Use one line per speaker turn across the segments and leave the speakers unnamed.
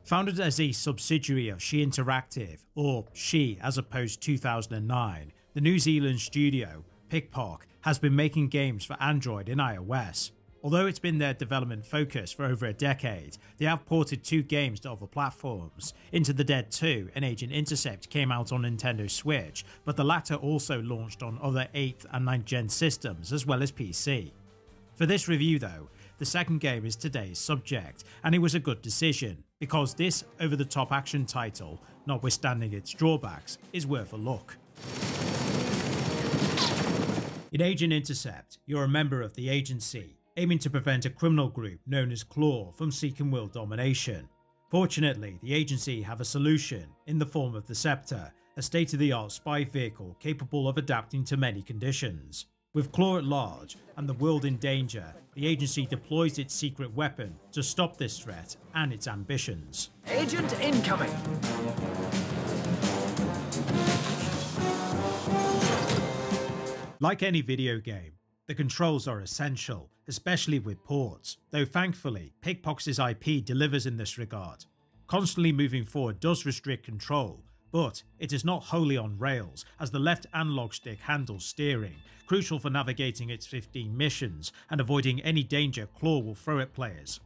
Founded as a subsidiary of Shee Interactive, or Shee as opposed 2009, the New Zealand studio, PikPok, has been making games for Android and iOS. Although it's been their development focus for over a decade, they have ported 2 games to other platforms. Into the Dead 2 and Agent Intercept came out on Nintendo Switch, but the latter also launched on other 8th and 9th gen systems as well as PC. For this review though, the second game is today's subject, and it was a good decision, because this over-the-top action title, notwithstanding its drawbacks, is worth a look. In Agent Intercept, you're a member of the agency, aiming to prevent a criminal group known as Claw from seeking world domination. Fortunately, the agency have a solution in the form of the Scepter, a state-of-the-art spy vehicle capable of adapting to many conditions. With Claw at large and the world in danger, the agency deploys its secret weapon to stop this threat and its ambitions.
Agent incoming!
Like any video game, the controls are essential, especially with ports, though thankfully PikPok's IP delivers in this regard. Constantly moving forward does restrict control, but it is not wholly on rails, as the left analog stick handles steering, crucial for navigating its 15 missions and avoiding any danger Claw will throw at players.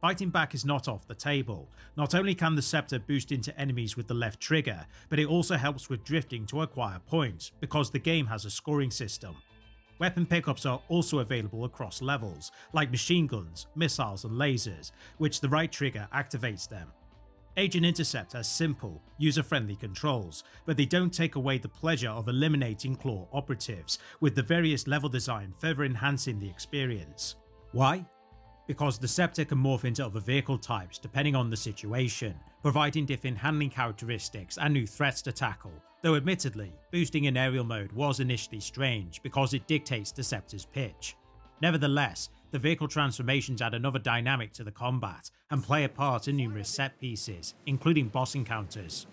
Fighting back is not off the table. Not only can the Scepter boost into enemies with the left trigger, but it also helps with drifting to acquire points, because the game has a scoring system. Weapon pickups are also available across levels, like machine guns, missiles and lasers, which the right trigger activates them. Agent Intercept has simple, user-friendly controls, but they don't take away the pleasure of eliminating Claw operatives, with the various level design further enhancing the experience. Why? Because the Scepter can morph into other vehicle types depending on the situation, providing different handling characteristics and new threats to tackle, though admittedly, boosting in aerial mode was initially strange because it dictates the Scepter's pitch. Nevertheless, the vehicle transformations add another dynamic to the combat and play a part in numerous set pieces, including boss encounters.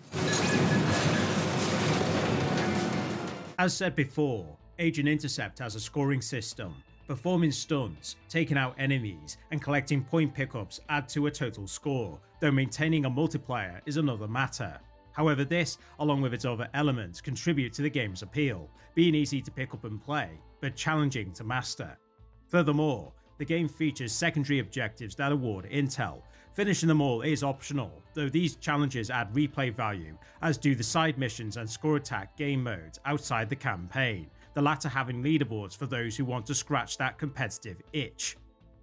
As said before, Agent Intercept has a scoring system. Performing stunts, taking out enemies, and collecting point pickups add to a total score, though maintaining a multiplier is another matter. However, this, along with its other elements, contribute to the game's appeal, being easy to pick up and play, but challenging to master. Furthermore, the game features secondary objectives that award intel. Finishing them all is optional, though these challenges add replay value, as do the side missions and score attack game modes outside the campaign, the latter having leaderboards for those who want to scratch that competitive itch.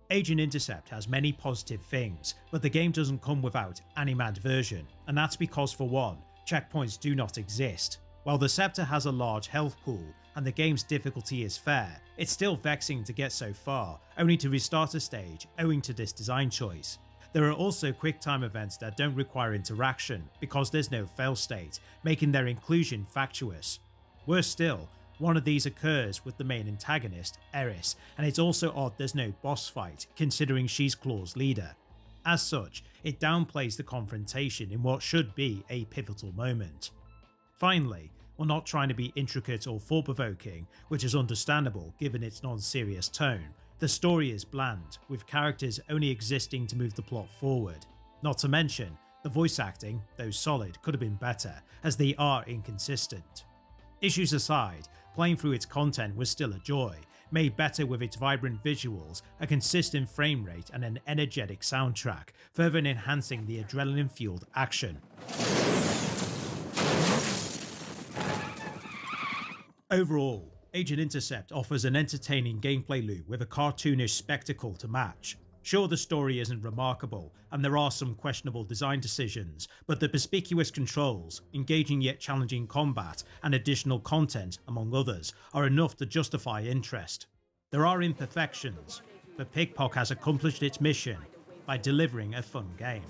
Agent Intercept has many positive things, but the game doesn't come without animadversion, and that's because for one, checkpoints do not exist. While the Scepter has a large health pool and the game's difficulty is fair, it's still vexing to get so far, only to restart a stage owing to this design choice. There are also quick time events that don't require interaction because there's no fail state, making their inclusion factious. Worse still, one of these occurs with the main antagonist, Eris, and it's also odd there's no boss fight, considering she's Claw's leader. As such, it downplays the confrontation in what should be a pivotal moment. Finally, while not trying to be intricate or thought-provoking, which is understandable given its non-serious tone, the story is bland, with characters only existing to move the plot forward. Not to mention, the voice acting, though solid, could have been better, as they are inconsistent. Issues aside, playing through its content was still a joy, made better with its vibrant visuals, a consistent frame rate and an energetic soundtrack, further enhancing the adrenaline-fueled action. Overall, Agent Intercept offers an entertaining gameplay loop with a cartoonish spectacle to match. Sure, the story isn't remarkable, and there are some questionable design decisions, but the perspicuous controls, engaging yet challenging combat, and additional content, among others, are enough to justify interest. There are imperfections, but PikPok has accomplished its mission by delivering a fun game.